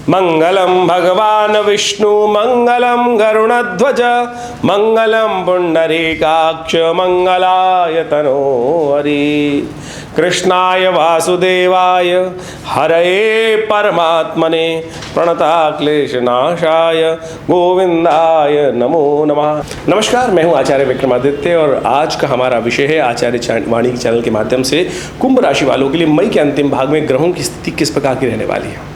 मंगलम भगवान विष्णु मंगलम गरुणध्वज मंगलम पुंडरीकाक्ष मंगलाय तनोहरि। कृष्णाय वासुदेवाय हरये परमात्मने प्रणताक्लेशनाशाय गोविंदाय नमो नमः। नमस्कार, मैं हूं आचार्य विक्रमादित्य और आज का हमारा विषय है आचार्य वाणी चैनल के माध्यम से कुंभ राशि वालों के लिए मई के अंतिम भाग में ग्रहों की स्थिति किस प्रकार की रहने वाली है।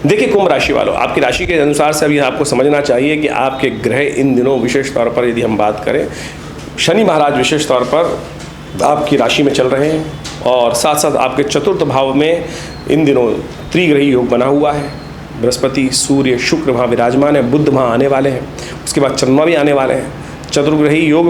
देखिए कुंभ राशि वालों, आपकी राशि के अनुसार से अभी आपको समझना चाहिए कि आपके ग्रह इन दिनों विशेष तौर पर यदि हम बात करें, शनि महाराज विशेष तौर पर आपकी राशि में चल रहे हैं और साथ साथ आपके चतुर्थ भाव में इन दिनों त्रिग्रही योग बना हुआ है। बृहस्पति, सूर्य, शुक्र वहाँ विराजमान है, बुध वहाँ आने वाले हैं, उसके बाद चंद्रमा भी आने वाले हैं। चतुर्ग्रही योग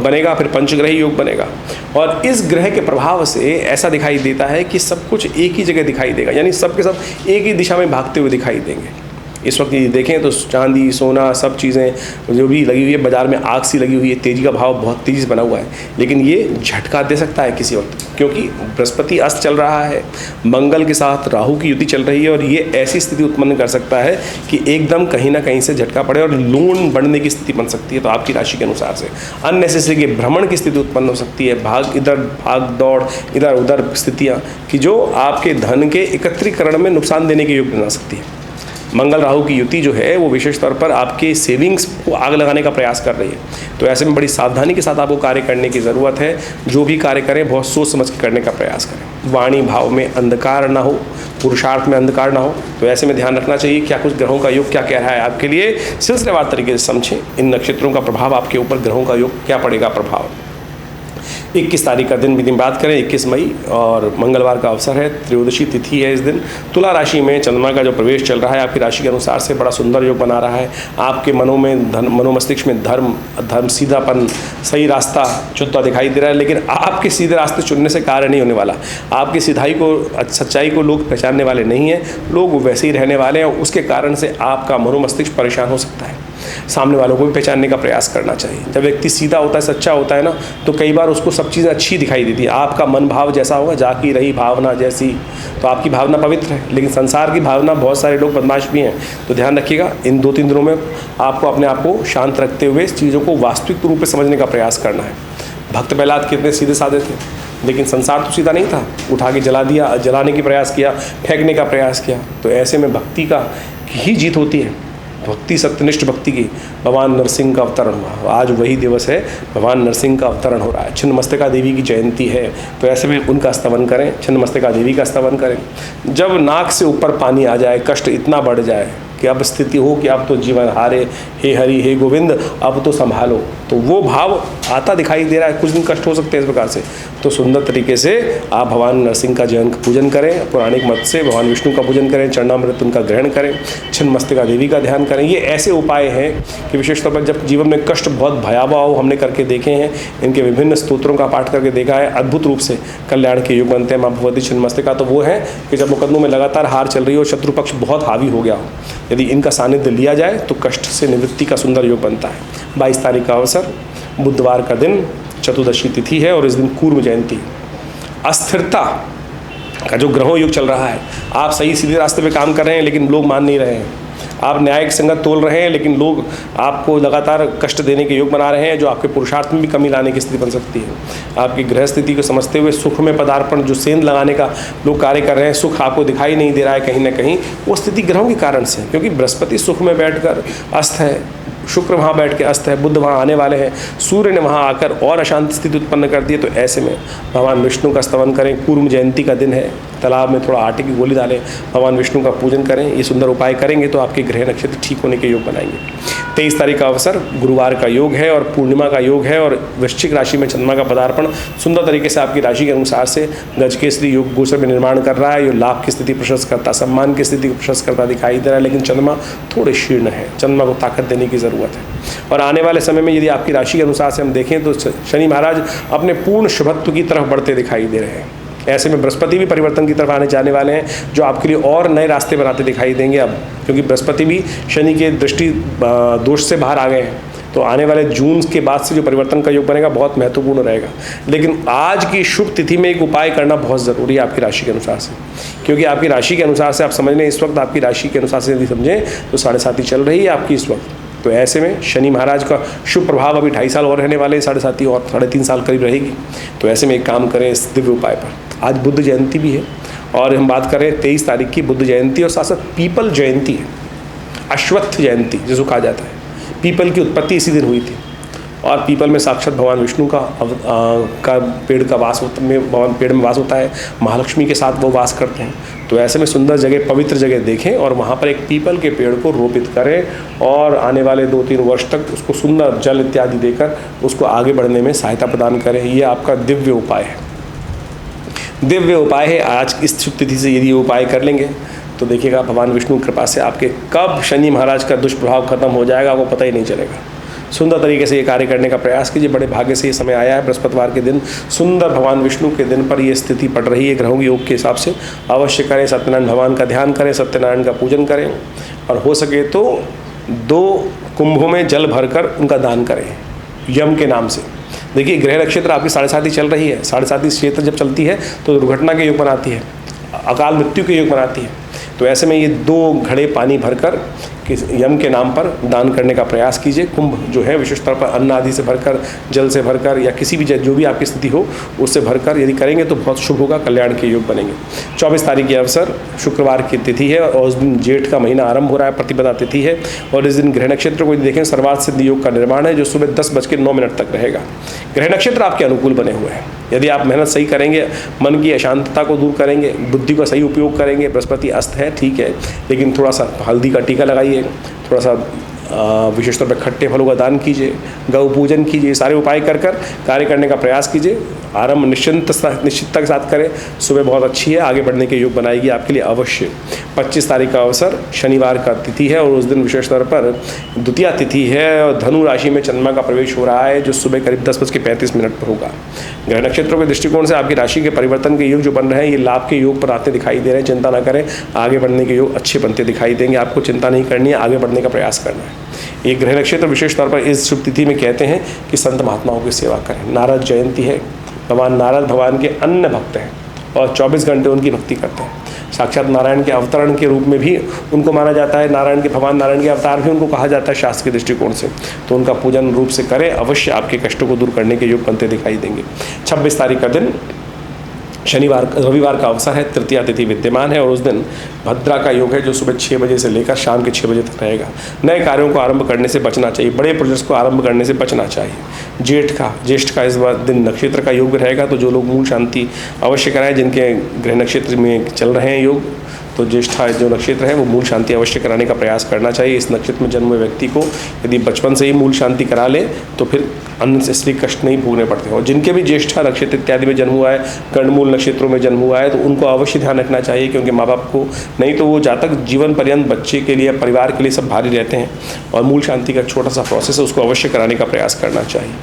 बनेगा, फिर पंचग्रही योग बनेगा और इस ग्रह के प्रभाव से ऐसा दिखाई देता है कि सब कुछ एक ही जगह दिखाई देगा, यानी सब के सब एक ही दिशा में भागते हुए दिखाई देंगे। इस वक्त ये देखें तो चांदी, सोना, सब चीज़ें जो भी लगी हुई है, बाज़ार में आग सी लगी हुई है, तेज़ी का भाव बहुत तेज़ी से बना हुआ है, लेकिन ये झटका दे सकता है किसी वक्त, क्योंकि बृहस्पति अस्त चल रहा है, मंगल के साथ राहु की युति चल रही है और ये ऐसी स्थिति उत्पन्न कर सकता है कि एकदम कहीं ना कहीं से झटका पड़े और लोन बढ़ने की स्थिति बन सकती है। तो आपकी राशि के अनुसार से अननेसेसरी के भ्रमण की स्थिति उत्पन्न हो सकती है, भाग दौड़, इधर उधर स्थितियाँ कि जो आपके धन के एकत्रीकरण में नुकसान देने के योग बना सकती है। मंगल राहु की युति जो है वो विशेष तौर पर आपके सेविंग्स को आग लगाने का प्रयास कर रही है, तो ऐसे में बड़ी सावधानी के साथ आपको कार्य करने की ज़रूरत है। जो भी कार्य करें बहुत सोच समझ के करने का प्रयास करें। वाणी भाव में अंधकार ना हो, पुरुषार्थ में अंधकार ना हो, तो ऐसे में ध्यान रखना चाहिए क्या कुछ ग्रहों का योग क्या कह रहा है आपके लिए। सिलसिलेवार तरीके से समझें इन नक्षत्रों का प्रभाव आपके ऊपर, ग्रहों का योग क्या पड़ेगा प्रभाव। 21 तारीख का दिन बात करें, 21 मई और मंगलवार का अवसर है, त्रयोदशी तिथि है इस दिन। तुला राशि में चंद्रमा का जो प्रवेश चल रहा है आपकी राशि के अनुसार से बड़ा सुंदर योग बना रहा है। आपके मनोमस्तिष्क में धर्म सीधापन, सही रास्ता चुनता दिखाई दे रहा है, लेकिन आपके सीधे रास्ते चुनने से कार्य नहीं होने वाला। आपकी सिधाई को, सच्चाई को लोग पहचानने वाले नहीं हैं, लोग वैसे ही रहने वाले हैं। उसके कारण से आपका मनोमस्तिष्क परेशान हो सकता है। सामने वालों को भी पहचानने का प्रयास करना चाहिए। जब व्यक्ति सीधा होता है, सच्चा होता है ना, तो कई बार उसको सब चीज़ें अच्छी दिखाई देती है। आपका मन भाव जैसा होगा, जाकी रही भावना जैसी, तो आपकी भावना पवित्र है, लेकिन संसार की भावना बहुत सारे लोग बदमाश भी हैं। तो ध्यान रखिएगा, इन 2-3 दिनों में आपको अपने आप को शांत रखते हुए इस चीज़ों को वास्तविक रूप में समझने का प्रयास करना है। भक्त प्रहलाद कितने सीधे साधे थे, लेकिन संसार तो सीधा नहीं था, उठा के जला दिया, जलाने की प्रयास किया, फेंकने का प्रयास किया। तो ऐसे में भक्ति का ही जीत होती है। भक्ति, सत्यनिष्ठ भक्ति की भगवान नरसिंह का अवतरण हुआ। आज वही दिवस है, भगवान नरसिंह का अवतरण हो रहा है। छिन्नमस्तिका देवी की जयंती है, तो ऐसे में उनका स्तवन करें, छिन्नमस्तिका देवी का स्तवन करें। जब नाक से ऊपर पानी आ जाए, कष्ट इतना बढ़ जाए कि अब स्थिति हो कि अब तो जीवन हारे, हे हरि हे गोविंद अब तो संभालो, तो वो भाव आता दिखाई दे रहा है। कुछ दिन कष्ट हो सकते हैं इस प्रकार से, तो सुंदर तरीके से आप भगवान नरसिंह का पूजन करें, पौराणिक मत से भगवान विष्णु का पूजन करें, चरणामृत उनका ग्रहण करें, छिन्नमस्तिका देवी का ध्यान करें। ये ऐसे उपाय हैं कि विशेष तौर पर जब जीवन में कष्ट बहुत भयावह हो, हमने करके देखे हैं, इनके विभिन्न स्तोत्रों का पाठ करके देखा है, अद्भुत रूप से कल्याण के योग बनते हैं। माँ भगवती छिन्नमस्तिका तो वो है कि जब मुकदमों में लगातार हार चल रही हो, शत्रु पक्ष बहुत हावी हो गया हो, यदि इनका सानिध्य लिया जाए तो कष्ट से निवृत्ति का सुंदर योग बनता है। 22 तारीख का अवसर, बुधवार का दिन, चतुर्दशी तिथि है और इस दिन कूर्म जयंती। अस्थिरता का जो ग्रहों योग चल रहा है, आप सही सीधे रास्ते पे काम कर रहे हैं लेकिन लोग मान नहीं रहे हैं। आप न्यायिक संगत तोल रहे हैं लेकिन लोग आपको लगातार कष्ट देने के योग बना रहे हैं, जो आपके पुरुषार्थ में भी कमी लाने की स्थिति बन सकती है। आपकी ग्रह स्थिति को समझते हुए सुख में पदार्पण, जो सेंध लगाने का लोग कार्य कर रहे हैं, सुख आपको दिखाई नहीं दे रहा है कहीं ना कहीं, वो स्थिति ग्रहों के कारण से, क्योंकि बृहस्पति सुख में बैठकर अस्त है, शुक्र वहाँ बैठ के अस्त है, बुध वहाँ आने वाले हैं, सूर्य ने वहाँ आकर और अशांत स्थिति उत्पन्न कर दी है। तो ऐसे में भगवान विष्णु का स्तवन करें। कूर्म जयंती का दिन है, तालाब में थोड़ा आटे की गोली डालें, भगवान विष्णु का पूजन करें। ये सुंदर उपाय करेंगे तो आपके ग्रह नक्षत्र ठीक होने के योग बनाएंगे। 23 तारीख का अवसर, गुरुवार का योग है और पूर्णिमा का योग है और वृश्चिक राशि में चंद्रमा का पदार्पण सुंदर तरीके से आपकी राशि के अनुसार से गजकेसरी योग गोचर में निर्माण कर रहा है। ये लाभ की स्थिति प्रशस्त करता, सम्मान की स्थिति प्रशस्त करता दिखाई दे रहा है, लेकिन चंद्रमा थोड़े शीर्ण है, चंद्रमा को ताकत देने की ज़रूरत है। और आने वाले समय में यदि आपकी राशि के अनुसार से हम देखें तो शनि महाराज अपने पूर्ण शुभत्व की तरफ बढ़ते दिखाई दे रहे हैं। ऐसे में बृहस्पति भी परिवर्तन की तरफ आने जाने वाले हैं, जो आपके लिए और नए रास्ते बनाते दिखाई देंगे अब, क्योंकि बृहस्पति भी शनि के दृष्टि दोष से बाहर आ गए हैं। तो आने वाले जून के बाद से जो परिवर्तन का योग बनेगा बहुत महत्वपूर्ण रहेगा। लेकिन आज की शुभ तिथि में एक उपाय करना बहुत ज़रूरी है आपकी राशि के अनुसार से, क्योंकि आपकी राशि के अनुसार से आप समझ लें, इस वक्त आपकी राशि के अनुसार से यदि समझें तो 7.5 चल रही है आपकी इस वक्त। तो ऐसे में शनि महाराज का शुभ प्रभाव अभी 2.5 साल और रहने वाले, 7.5 और 3.5 साल करीब रहेगी। तो ऐसे में एक काम करें इस दिव्य उपाय पर। आज बुद्ध जयंती भी है और हम बात करें 23 तारीख की बुद्ध जयंती, और साथ साथ पीपल जयंती है, अश्वत्थ जयंती जिसको कहा जाता है। पीपल की उत्पत्ति इसी दिन हुई थी और पीपल में साक्षात भगवान विष्णु का पेड़ का वास होता में, भगवान पेड़ में वास होता है, महालक्ष्मी के साथ वो वास करते हैं। तो ऐसे में सुंदर जगह, पवित्र जगह देखें और वहाँ पर एक पीपल के पेड़ को रोपित करें और आने वाले 2-3 वर्ष तक उसको सुंदर जल इत्यादि देकर उसको आगे बढ़ने में सहायता प्रदान करें। ये आपका दिव्य उपाय है, दिव्य उपाय है। आज इस शुभ तिथि से यदि ये उपाय कर लेंगे तो देखिएगा भगवान विष्णु कृपा से आपके कब शनि महाराज का दुष्प्रभाव खत्म हो जाएगा आपको पता ही नहीं चलेगा। सुंदर तरीके से ये कार्य करने का प्रयास कीजिए। बड़े भाग्य से ये समय आया है, बृहस्पतिवार के दिन, सुंदर भगवान विष्णु के दिन पर ये स्थिति पड़ रही है ग्रहों के योग के हिसाब से। अवश्य करें, सत्यनारायण भगवान का ध्यान करें, सत्यनारायण का पूजन करें और हो सके तो 2 कुंभों में जल भरकर उनका दान करें यम के नाम से। देखिए ग्रह नक्षत्र आपकी 7.5 चल रही है। 7.5 क्षेत्र जब चलती है तो दुर्घटना के योग बनाती है, अकाल मृत्यु के योग बनाती है। तो ऐसे में ये 2 घड़े पानी भरकर यम के नाम पर दान करने का प्रयास कीजिए। कुंभ जो है विशेष तौर पर अन्न आदि से भरकर, जल से भरकर या किसी भी जो भी आपकी स्थिति हो उससे भरकर यदि करेंगे तो बहुत शुभ होगा, कल्याण के योग बनेंगे। 24 तारीख के अवसर शुक्रवार की तिथि है और उस दिन जेठ का महीना आरंभ हो रहा है, प्रतिपदा तिथि है और इस दिन ग्रह नक्षत्र को देखें सर्वार्थ सिद्ध योग का निर्माण है जो सुबह 10:09 तक रहेगा। ग्रह नक्षत्र आपके अनुकूल बने हुए हैं। यदि आप मेहनत सही करेंगे, मन की अशांतता को दूर करेंगे, बुद्धि का सही उपयोग करेंगे, बृहस्पति अस्त है ठीक है, लेकिन थोड़ा सा हल्दी का टीका लगाइए, थोड़ा सा विशेष तौर पर खट्टे फलों का दान कीजिए, गौ पूजन कीजिए, सारे उपाय कर कार्य करने का प्रयास कीजिए। आरंभ निश्चितता के साथ करें। सुबह बहुत अच्छी है, आगे बढ़ने के योग बनाएगी आपके लिए अवश्य। 25 तारीख का अवसर शनिवार का तिथि है और उस दिन विशेष तौर पर द्वितीया तिथि है और धनु राशि में चंद्रमा का प्रवेश हो रहा है जो सुबह करीब 10:35 पर होगा। ग्रह नक्षत्रों के दृष्टिकोण से आपकी राशि के परिवर्तन के योग जो बन रहे हैं ये लाभ के योग पर आते दिखाई दे रहे हैं। चिंता ना करें, आगे बढ़ने के योग अच्छे बनते दिखाई देंगे। आपको चिंता नहीं करनी है, आगे बढ़ने का प्रयास करना है। ये ग्रह नक्षत्र विशेष तौर पर इस शुभ तिथि में कहते हैं कि संत महात्माओं की सेवा करें। नारद जयंती है, भगवान नारद भगवान के अन्य भक्त हैं और 24 घंटे उनकी भक्ति करते हैं। साक्षात नारायण के अवतरण के रूप में भी उनको माना जाता है। नारायण के भगवान नारायण के अवतार भी उनको कहा जाता है शास्त्र के दृष्टिकोण से। तो उनका पूजन रूप से करें, अवश्य आपके कष्टों को दूर करने के योग बनते दिखाई देंगे। 26 तारीख का दिन रविवार का अवसर है, तृतीया तिथि विद्यमान है और उस दिन भद्रा का योग है जो सुबह 6 बजे से लेकर शाम के 6 बजे तक रहेगा। नए कार्यों को आरंभ करने से बचना चाहिए, बड़े प्रोजेक्ट्स को आरंभ करने से बचना चाहिए। ज्येष्ठ का इस बार दिन नक्षत्र का योग भी रहेगा, तो जो लोग मूल शांति अवश्य कराएं, जिनके गृह नक्षत्र में चल रहे हैं योग, तो ज्येष्ठा जो नक्षत्र है वो मूल शांति अवश्य कराने का प्रयास करना चाहिए। इस नक्षत्र में जन्म हुए व्यक्ति को यदि बचपन से ही मूल शांति करा ले तो फिर अन्य से स्त्री कष्ट नहीं भोगने पड़ते हैं। और जिनके भी ज्येष्ठा नक्षत्र इत्यादि में जन्म हुआ है, कर्णमूल नक्षत्रों में जन्म हुआ है, तो उनको अवश्य ध्यान रखना चाहिए, क्योंकि माँ बाप को नहीं तो वो जातक जीवन पर्यंत बच्चे के लिए, परिवार के लिए सब भारी रहते हैं। और मूल शांति का छोटा सा प्रोसेस है, उसको अवश्य कराने का प्रयास करना चाहिए।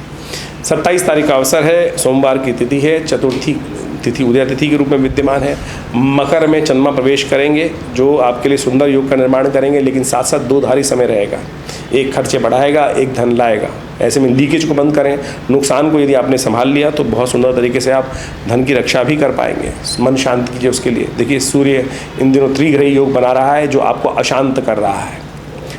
27 तारीख का अवसर है, सोमवार की तिथि है, चतुर्थी तिथि उदय तिथि के रूप में विद्यमान है। मकर में चंद्रमा प्रवेश करेंगे जो आपके लिए सुंदर योग का निर्माण करेंगे, लेकिन साथ साथ 2 धारी समय रहेगा। एक खर्चे बढ़ाएगा, एक धन लाएगा। ऐसे में लीकेज को बंद करें। नुकसान को यदि आपने संभाल लिया तो बहुत सुंदर तरीके से आप धन की रक्षा भी कर पाएंगे। मन शांत कीजिए उसके लिए। देखिए सूर्य इन दिनों त्रिग्रही योग बना रहा है जो आपको अशांत कर रहा है।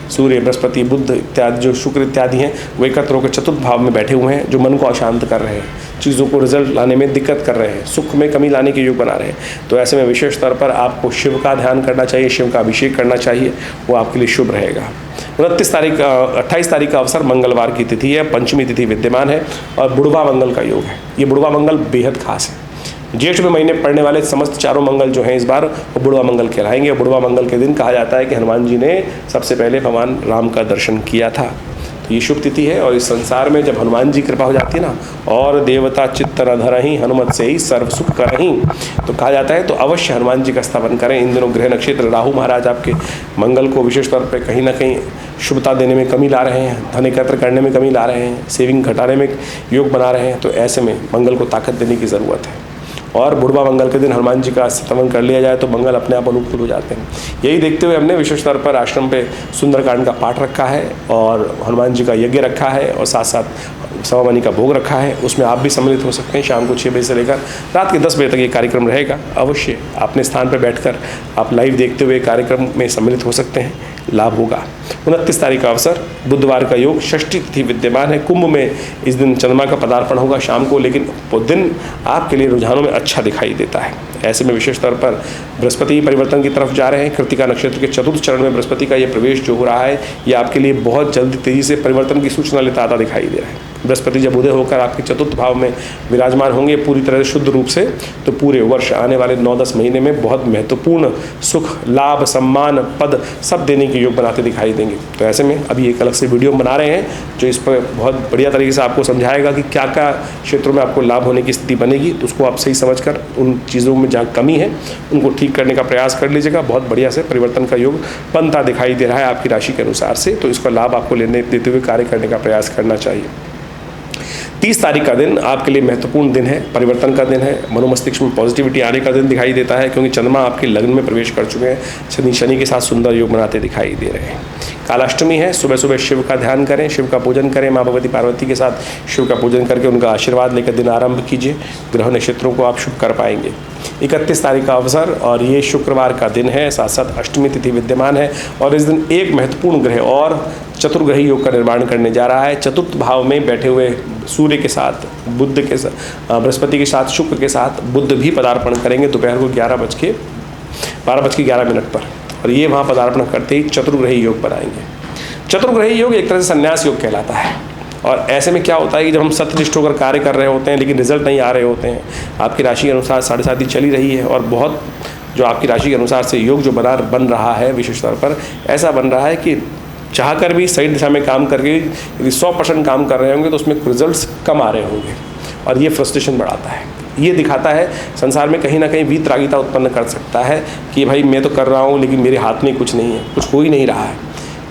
सूर्य, बृहस्पति, बुध इत्यादि जो शुक्र इत्यादि हैं वो एकत्र होकर चतुर्थ भाव में बैठे हुए हैं जो मन को अशांत कर रहे हैं, चीज़ों को रिजल्ट लाने में दिक्कत कर रहे हैं, सुख में कमी लाने के योग बना रहे हैं। तो ऐसे में विशेष तौर पर आपको शिव का ध्यान करना चाहिए, शिव का अभिषेक करना चाहिए, वो आपके लिए शुभ रहेगा। 28 तारीख का अवसर मंगलवार की तिथि है, पंचमी तिथि विद्यमान है और बुढ़वा मंगल का योग है। ये बुढ़वा मंगल बेहद खास है। ज्येष्ठ में महीने पड़ने वाले समस्त 4 मंगल जो हैं इस बार वो बुढ़वा मंगल कहलाएंगे। बुढ़वा मंगल के दिन कहा जाता है कि हनुमान जी ने सबसे पहले भगवान राम का दर्शन किया था। तो ये शुभ तिथि है और इस संसार में जब हनुमान जी कृपा हो जाती है ना, और देवता चित्त न धरहि हनुमत से ही सर्व सुख करहि, तो कहा जाता है तो अवश्य हनुमान जी का स्थापन करें। इन दिनों गृह नक्षत्र राहु महाराज आपके मंगल को विशेष तौर पर कहीं ना कहीं शुभता देने में कमी ला रहे हैं, धन एकत्र करने में कमी ला रहे हैं, सेविंग घटाने में योग बना रहे हैं। तो ऐसे में मंगल को ताकत देने की ज़रूरत है। और बुढ़वा मंगल के दिन हनुमान जी का स्तवन कर लिया जाए तो मंगल अपने आप अनुकूल हो जाते हैं। यही देखते हुए हमने विशेष तौर पर आश्रम पे सुंदरकांड का पाठ रखा है और हनुमान जी का यज्ञ रखा है और साथ साथ सवामनी का भोग रखा है। उसमें आप भी सम्मिलित हो सकते हैं। शाम को 6 बजे से लेकर रात के 10 बजे तक ये कार्यक्रम रहेगा। अवश्य अपने स्थान पर बैठकर आप लाइव देखते हुए कार्यक्रम में सम्मिलित हो सकते हैं, लाभ होगा। 29 तारीख का अवसर, बुधवार का योग, षष्ठी तिथि विद्यमान है। कुंभ में इस दिन चंद्रमा का पदार्पण होगा शाम को, लेकिन वो दिन आपके लिए रुझानों में अच्छा दिखाई देता है। ऐसे में विशेष तौर पर बृहस्पति परिवर्तन की तरफ जा रहे हैं। कृतिका नक्षत्र के चतुर्थ चरण में बृहस्पति का ये प्रवेश जो हो रहा है, ये आपके लिए बहुत जल्दी तेजी से परिवर्तन की सूचना लेता आता दिखाई दे रहा है। बृहस्पति जब उदय होकर आपके चतुर्थ भाव में विराजमान होंगे पूरी तरह से शुद्ध रूप से, तो पूरे वर्ष आने वाले 9-10 महीने में बहुत महत्वपूर्ण सुख, लाभ, सम्मान, पद सब देने के योग बनाते दिखाई देंगे। तो ऐसे में अभी एक अलग से वीडियो बना रहे हैं जो इस पर बहुत बढ़िया तरीके से आपको समझाएगा कि क्या क्या क्षेत्रों में आपको लाभ होने की स्थिति बनेगी। तो उसको आप सही समझकर उन चीज़ों में जहाँ कमी है उनको ठीक करने का प्रयास कर लीजिएगा। बहुत बढ़िया से परिवर्तन का योग बनता दिखाई दे रहा है आपकी राशि के अनुसार से, तो इसका लाभ आपको लेने देते हुए कार्य करने का प्रयास करना चाहिए। 30 तारीख का दिन आपके लिए महत्वपूर्ण दिन है, परिवर्तन का दिन है। मनोमस्तिष्क में पॉजिटिविटी आने का दिन दिखाई देता है क्योंकि चंद्रमा आपके लग्न में प्रवेश कर चुके हैं। शनि के साथ सुंदर योग बनाते दिखाई दे रहे हैं। कालाष्टमी है, सुबह सुबह शिव का ध्यान करें, शिव का पूजन करें। माँ भगवती पार्वती के साथ शिव का पूजन करके उनका आशीर्वाद लेकर दिन आरंभ कीजिए। ग्रह नक्षत्रों को आप शुभ कर पाएंगे। 31 तारीख का अवसर और ये शुक्रवार का दिन है, साथ साथ अष्टमी तिथि विद्यमान है और इस दिन एक महत्वपूर्ण ग्रह और चतुर्ग्रही योग का निर्माण करने जा रहा है। चतुर्थ भाव में बैठे हुए सूर्य के साथ, बुध के साथ, बृहस्पति के साथ, शुक्र के साथ बुध भी पदार्पण करेंगे दोपहर को 12:11 पर, और ये वहाँ पदार्पण करते ही चतुर्ग्रही योग बनाएंगे। चतुर्ग्रही योग एक तरह से संन्यास योग कहलाता है। और ऐसे में क्या होता है कि जब हम सत्यनिष्ठ होकर कार्य कर रहे होते हैं लेकिन रिजल्ट नहीं आ रहे होते हैं, आपकी राशि के अनुसार 7.5 चली रही है और बहुत जो आपकी राशि के अनुसार से योग जो बन रहा है विशेष तौर पर ऐसा बन रहा है कि चाहकर भी सही दिशा में काम करके यदि 100% काम कर रहे होंगे तो उसमें रिजल्ट्स कम आ रहे होंगे और ये फ्रस्ट्रेशन बढ़ाता है। ये दिखाता है संसार में कहीं ना कहीं वीतरागिता उत्पन्न कर सकता है कि भाई मैं तो कर रहा हूँ लेकिन मेरे हाथ में कुछ नहीं है, कुछ हो ही नहीं रहा है।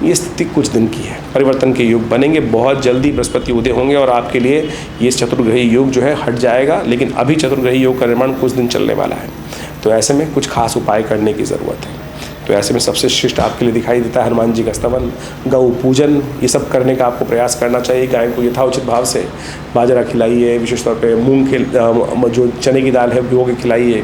ये स्थिति कुछ दिन की है। परिवर्तन के योग बनेंगे, बहुत जल्दी बृहस्पति उदय होंगे और आपके लिए ये चतुर्ग्रही योग जो है हट जाएगा, लेकिन अभी चतुर्ग्रही योग का निर्माण कुछ दिन चलने वाला है। तो ऐसे में कुछ खास उपाय करने की ज़रूरत है। तो ऐसे में सबसे श्रेष्ठ आपके लिए दिखाई देता है हनुमान जी का स्तवन, गौ पूजन, ये सब करने का आपको प्रयास करना चाहिए। गाय को यथाउचित भाव से बाजरा खिलाइए, विशेष तौर पे मूंग जो चने की दाल है भिगो के खिलाइए,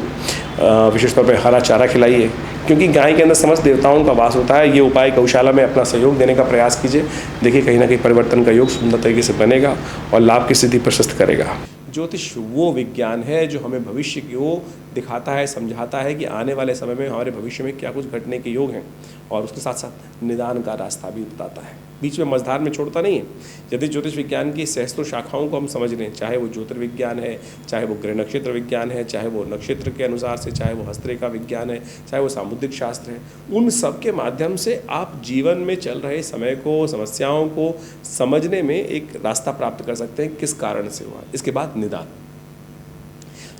विशेष तौर पे हरा चारा खिलाइए, क्योंकि गाय के अंदर समस्त देवताओं का वास होता है। ये उपाय गौशाला में अपना सहयोग देने का प्रयास कीजिए। देखिए कहीं ना कहीं परिवर्तन का योग सुंदर तरीके से बनेगा और लाभ की स्थिति प्रशस्त करेगा। ज्योतिष वो विज्ञान है जो हमें भविष्य को दिखाता है, समझाता है कि आने वाले समय में हमारे भविष्य में क्या कुछ घटने के योग हैं और उसके साथ साथ निदान का रास्ता भी बताता है, बीच में मझधार में छोड़ता नहीं है। यदि ज्योतिष विज्ञान की सहस्त्रों शाखाओं को हम समझ लें, चाहे वो ज्योतिर्विज्ञान है, चाहे वो ग्रह नक्षत्र विज्ञान है, चाहे वो नक्षत्र के अनुसार से, चाहे वो हस्तरेखा विज्ञान है, चाहे वो सामुद्रिक शास्त्र है, उन सब के माध्यम से आप जीवन में चल रहे समय को, समस्याओं को समझने में एक रास्ता प्राप्त कर सकते हैं किस कारण से हुआ। इसके बाद निदान,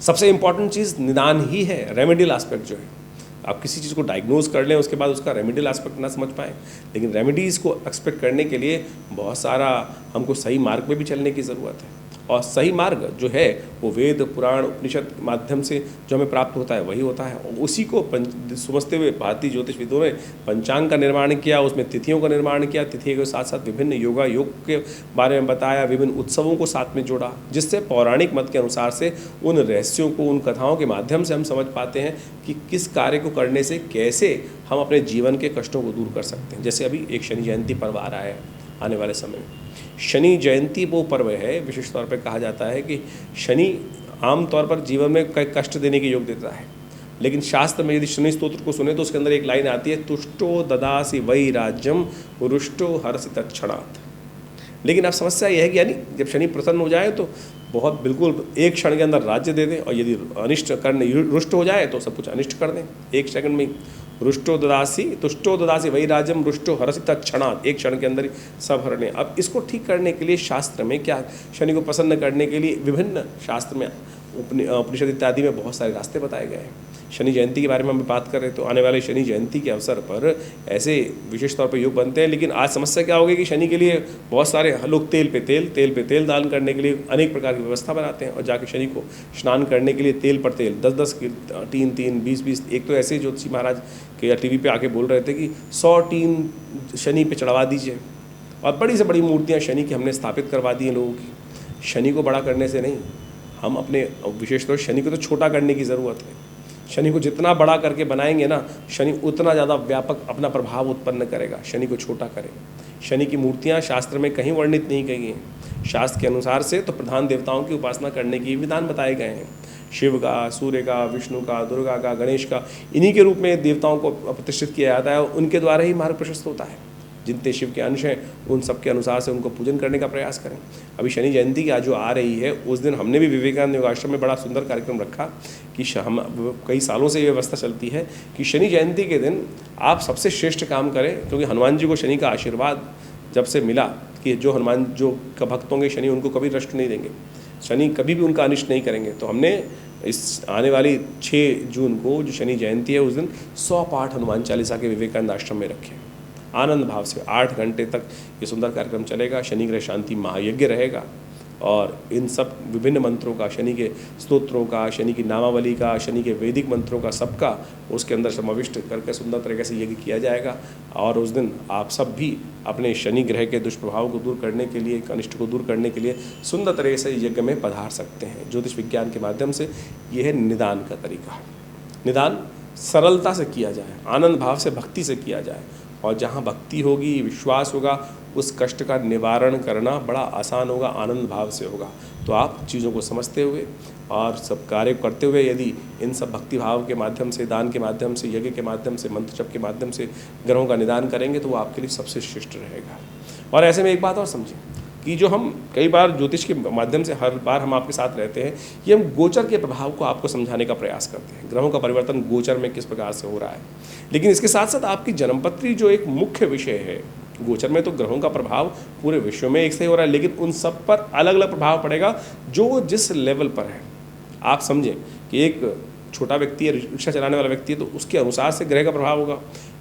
सबसे इंपॉर्टेंट चीज़ निदान ही है। रेमेडियल एस्पेक्ट जो है, आप किसी चीज़ को डायग्नोज कर लें उसके बाद उसका रेमेडियल एस्पेक्ट ना समझ पाएँ, लेकिन रेमेडीज़ को एक्सपेक्ट करने के लिए बहुत सारा हमको सही मार्ग पे भी चलने की ज़रूरत है। और सही मार्ग जो है वो वेद, पुराण, उपनिषद माध्यम से जो हमें प्राप्त होता है वही होता है। और उसी को समझते हुए भारतीय ज्योतिषविदों ने पंचांग का निर्माण किया, उसमें तिथियों का निर्माण किया, तिथि के साथ साथ विभिन्न योग के बारे में बताया, विभिन्न उत्सवों को साथ में जोड़ा, जिससे पौराणिक मत के अनुसार से उन रहस्यों को, उन कथाओं के माध्यम से हम समझ पाते हैं कि किस कार्य को करने से कैसे हम अपने जीवन के कष्टों को दूर कर सकते हैं। जैसे अभी एक शनि जयंती पर्व आ रहा है आने वाले समय में। शनि जयंती वो पर्व है, विशेष तौर पर कहा जाता है कि शनि आमतौर पर जीवन में कई कष्ट देने के योग देता है, लेकिन शास्त्र में यदि शनि स्तोत्र को सुने तो उसके अंदर एक लाइन आती है, तुष्टो ददासि वै राज्यम रुष्टो हरसि तत्क्षणात्। लेकिन अब समस्या यह है कि यानी जब शनि प्रसन्न हो जाए तो बहुत बिल्कुल एक क्षण के अंदर राज्य दे दें, और यदि अनिष्ट करने रुष्ट हो जाए तो सब कुछ अनिष्ट कर दें एक सेकंड में। रुष्टो ददासी तुष्टो ददासी वही राज्यम रुष्टो हरसि तत्क्षणात्, एक क्षण के अंदर ही सब हरने। अब इसको ठीक करने के लिए शास्त्र में क्या, शनि को प्रसन्न करने के लिए विभिन्न शास्त्र में उपनिषद इत्यादि में बहुत सारे रास्ते बताए गए हैं। शनि जयंती के बारे में हम बात करें तो आने वाले शनि जयंती के अवसर पर ऐसे विशेष तौर पर योग बनते हैं। लेकिन आज समस्या क्या होगी कि शनि के लिए बहुत सारे लोग तेल पे तेल दान करने के लिए अनेक प्रकार की व्यवस्था बनाते हैं और जाके शनि को स्नान करने के लिए तेल पर तेल 10-10 की 3-3 20-20 एक तो ऐसे ज्योतिषी महाराज के या टीवी पे आके बोल रहे थे कि 100 टीन शनि पे चढ़वा दीजिए और बड़ी से बड़ी मूर्तियाँ शनि की हमने स्थापित करवा दी हैं लोगों की। शनि को बड़ा करने से नहीं, हम अपने विशेष तौर शनि को तो छोटा करने की ज़रूरत है। शनि को जितना बड़ा करके बनाएंगे ना, शनि उतना ज़्यादा व्यापक अपना प्रभाव उत्पन्न करेगा। शनि को छोटा करें। शनि की मूर्तियाँ शास्त्र में कहीं वर्णित नहीं की हैं। शास्त्र के अनुसार से तो प्रधान देवताओं की उपासना करने के विधान बताए गए हैं। शिव का, सूर्य का, विष्णु का, दुर्गा का, गणेश का, इन्हीं के रूप में देवताओं को प्रतिष्ठित किया जाता है। उनके द्वारा ही मार्ग प्रशस्त होता है। जितने शिव के अंश हैं उन सब के अनुसार से उनको पूजन करने का प्रयास करें। अभी शनि जयंती की आज जो आ रही है, उस दिन हमने भी विवेकानंद योगाश्रम में बड़ा सुंदर कार्यक्रम रखा कि हम कई सालों से ये व्यवस्था चलती है कि शनि जयंती के दिन आप सबसे श्रेष्ठ काम करें, क्योंकि हनुमान जी को शनि का आशीर्वाद जब से मिला कि जो हनुमान जो का भक्त होंगे शनि उनको कभी नष्ट नहीं देंगे, शनि कभी भी उनका अनिष्ट नहीं करेंगे। तो हमने इस आने वाली 6 जून को जो शनि जयंती है उस दिन 100 पाठ हनुमान चालीसा के विवेकानंद आश्रम में रखें। आनंद भाव से 8 घंटे तक ये सुंदर कार्यक्रम चलेगा। शनि ग्रह शांति महायज्ञ रहेगा और इन सब विभिन्न मंत्रों का, शनि के स्तोत्रों का, शनि की नामावली का, शनि के वैदिक मंत्रों का, सबका उसके अंदर समाविष्ट करके सुंदर तरीके से यज्ञ किया जाएगा। और उस दिन आप सब भी अपने शनि ग्रह के दुष्प्रभाव को दूर करने के लिए, अनिष्ट को दूर करने के लिए सुंदर तरीके से यज्ञ में पधार सकते हैं। ज्योतिष विज्ञान के माध्यम से यह है निदान का तरीका। निदान सरलता से किया जाए, आनंद भाव से, भक्ति से किया जाए और जहाँ भक्ति होगी, विश्वास होगा, उस कष्ट का निवारण करना बड़ा आसान होगा, आनंद भाव से होगा। तो आप चीज़ों को समझते हुए और सब कार्य करते हुए यदि इन सब भक्ति भाव के माध्यम से, दान के माध्यम से, यज्ञ के माध्यम से, मंत्र जप के माध्यम से ग्रहों का निदान करेंगे तो वो आपके लिए सबसे श्रेष्ठ रहेगा। और ऐसे में एक बात और समझें कि जो हम कई बार ज्योतिष के माध्यम से हर बार हम आपके साथ रहते हैं, ये हम गोचर के प्रभाव को आपको समझाने का प्रयास करते हैं। ग्रहों का परिवर्तन गोचर में किस प्रकार से हो रहा है, लेकिन इसके साथ साथ आपकी जन्मपत्री जो एक मुख्य विषय है, गोचर में तो ग्रहों का प्रभाव पूरे विश्व में एक से ही हो रहा है, लेकिन उन सब पर अलग अलग प्रभाव पड़ेगा जो जिस लेवल पर है। आप समझें कि एक छोटा व्यक्ति है, रिक्शा चलाने वाला व्यक्ति है, तो उसके अनुसार से ग्रह का प्रभाव होगा।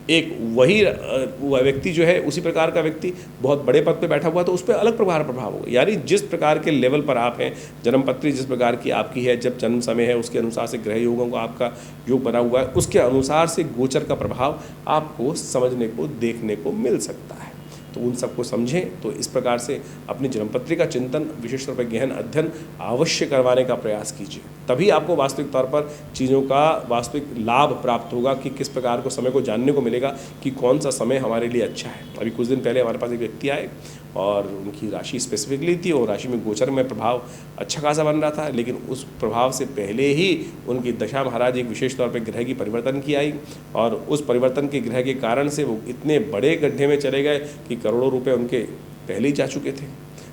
एक वही व्यक्ति जो है, उसी प्रकार का व्यक्ति बहुत बड़े पद पे बैठा हुआ, तो उस पर अलग प्रभाव होगा। यानी जिस प्रकार के लेवल पर आप हैं, जन्मपत्री जिस प्रकार की आपकी है, जब जन्म समय है उसके अनुसार से ग्रह योगों का आपका योग बना हुआ है, उसके अनुसार से गोचर का प्रभाव आपको समझने को, देखने को मिल सकता है। तो उन सबको समझें। तो इस प्रकार से अपनी जन्मपत्री का चिंतन, विशेष तौर पर गहन अध्ययन अवश्य करवाने का प्रयास कीजिए, तभी आपको वास्तविक तौर पर चीज़ों का वास्तविक लाभ प्राप्त होगा कि किस प्रकार को समय को जानने को मिलेगा कि कौन सा समय हमारे लिए अच्छा है। अभी कुछ दिन पहले हमारे पास एक व्यक्ति आए और उनकी राशि स्पेसिफिकली थी और राशि में गोचर में प्रभाव अच्छा खासा बन रहा था, लेकिन उस प्रभाव से पहले ही उनकी दशा महाराज एक विशेष तौर पर ग्रह की परिवर्तन की आई और उस परिवर्तन के ग्रह के कारण से वो इतने बड़े गड्ढे में चले गए कि करोड़ों रुपए उनके पहले ही जा चुके थे।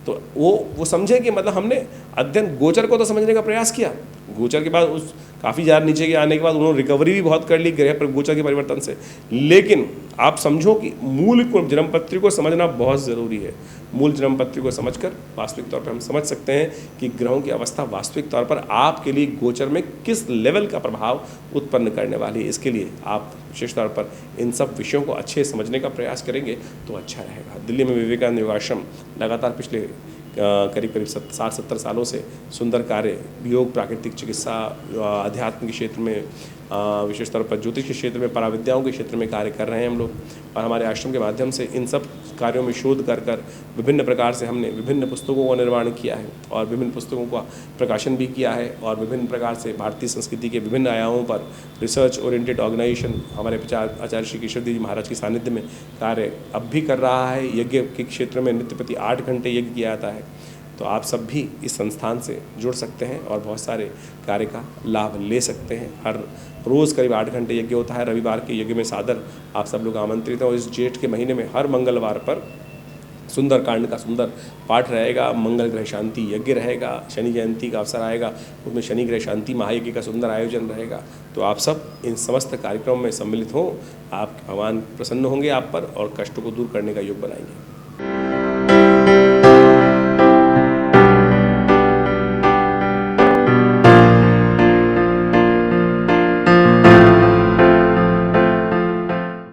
तो वो समझे कि मतलब हमने अध्ययन गोचर को तो समझने का प्रयास किया, गोचर के बाद उस काफ़ी ज़्यादा नीचे के आने के बाद उन्होंने रिकवरी भी बहुत कर ली ग्रह पर गोचर के परिवर्तन से। लेकिन आप समझो कि मूल को, जन्मपत्री को समझना बहुत ज़रूरी है। मूल जन्मपत्री को समझकर वास्तविक तौर पर हम समझ सकते हैं कि ग्रहों की अवस्था वास्तविक तौर पर आपके लिए गोचर में किस लेवल का प्रभाव उत्पन्न करने वाली है। इसके लिए आप विशेष तौर पर इन सब विषयों को अच्छे समझने का प्रयास करेंगे तो अच्छा रहेगा। दिल्ली में विवेकानंद योगाश्रम लगातार पिछले करीब 60-70 सालों से सुंदर कार्य योग, प्राकृतिक चिकित्सा, अध्यात्म के क्षेत्र में, विशेष तौर पर ज्योतिष के क्षेत्र में, पराविद्याओं के क्षेत्र में कार्य कर रहे हैं हम लोग। और हमारे आश्रम के माध्यम से इन सब कार्यों में शोध कर विभिन्न प्रकार से हमने विभिन्न पुस्तकों का निर्माण किया है और विभिन्न पुस्तकों का प्रकाशन भी किया है और विभिन्न प्रकार से भारतीय संस्कृति के विभिन्न आयामों पर रिसर्च ओरिएंटेड ऑर्गेनाइजेशन हमारे आचार्य श्री केशवदेव जी महाराज के सानिध्य में कार्य अब भी कर रहा है। यज्ञ के क्षेत्र में नित्य प्रति 8 घंटे यज्ञ किया जाता है। तो आप सब भी इस संस्थान से जुड़ सकते हैं और बहुत सारे कार्य का लाभ ले सकते हैं। हर रोज़ करीब 8 घंटे यज्ञ होता है। रविवार के यज्ञ में सादर आप सब लोग आमंत्रित हैं और इस जेठ के महीने में हर मंगलवार पर सुंदर कांड का सुंदर पाठ रहेगा, मंगल ग्रह शांति यज्ञ रहेगा, शनि जयंती का अवसर आएगा, उसमें शनि ग्रह शांति महायज्ञ का सुंदर आयोजन रहेगा। तो आप सब इन समस्त कार्यक्रमों में सम्मिलित हों, आप भगवान प्रसन्न होंगे आप पर और कष्टों को दूर करने का योग बनाएंगे।